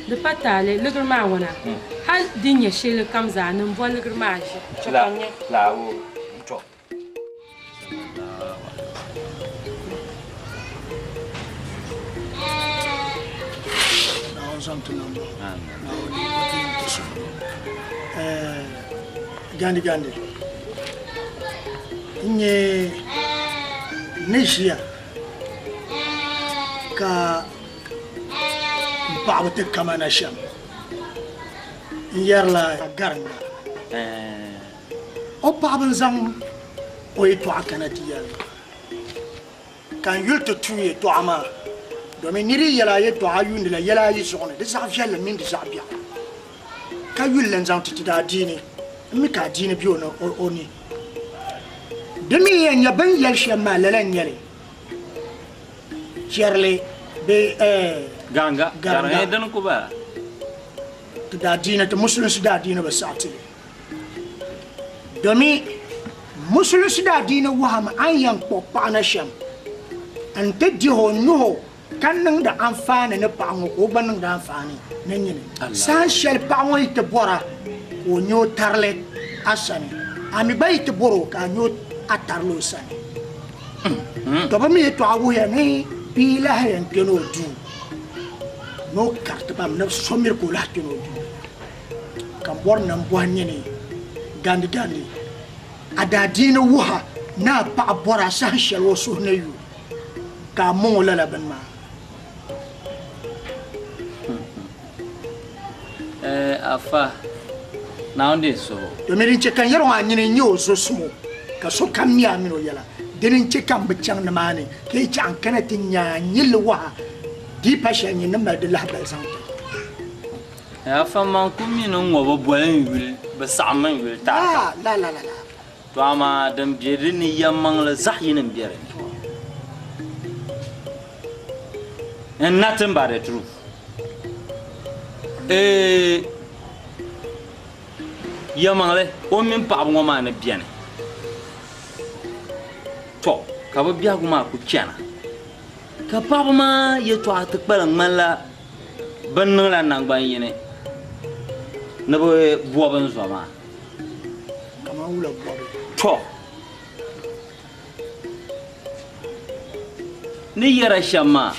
da patale lugur ma wana hal din ya shele kam zanin bo lugur ma shi la wo to Gandi nye nishia ka babu kama na sham yarla garanga o babu zam o to akana diya kan yulto tuye to ama domin niri yala ye to ayundi la yala yi sone de sa fiala min de sa bia ka yulen zam titi da dini mi ka dini bi ono oni demi yen ban yal shema lalan yale cherle be ganga dan ko ba da dini to muslim su da dini ba sati domi muslim su da dini wahama an yan poppa na sham an teddi ho nuho kan nan da amfani na pango ko ban da amfani nan yin san shel pango ite bora o nyo tarle asani ami bai ite boro ka nyo atarlo sani to ba mi to awu ya ni bila hen keno du no carte bam na somir ko la keno du kam bor nan bo ni gandi ada dina wuha na pa bora san shel wo so na yu ka mo la ban ma afa now this so do me rin che kan yero an ni nyo so sumo ka so kam mi amino yala dinin che kan bicang na mani ke chan kana tinya nyilwa di pa sha ni na ma de la ba san afa man kumi no ngo bo bolen wil ba saman wil ta la to ama dam jeri ni yamang la zahyin biyar and nothing but the truth yamang le o min pa ngo ma na biane to ka ba biya kuma ku kyana ka pa ma ye to atakbalan mala ban la nang ban yene na bo ban zo ma kama wula bo to ni yara shama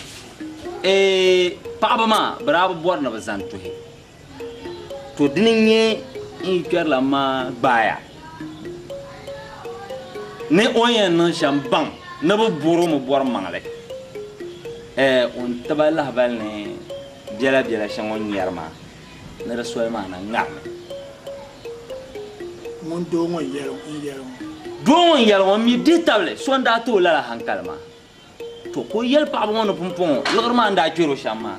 pa ma bravo bor na bazan to he to dininye in la ma baya ne oyen no shambam na bo boro mo bor mangale on tabala bal ne jela shangon yarma na rasul ma na ngam mon do mo yelo mi ditable sonda to la hankalma to ko yel pa mo no pompon lorma nda juro shama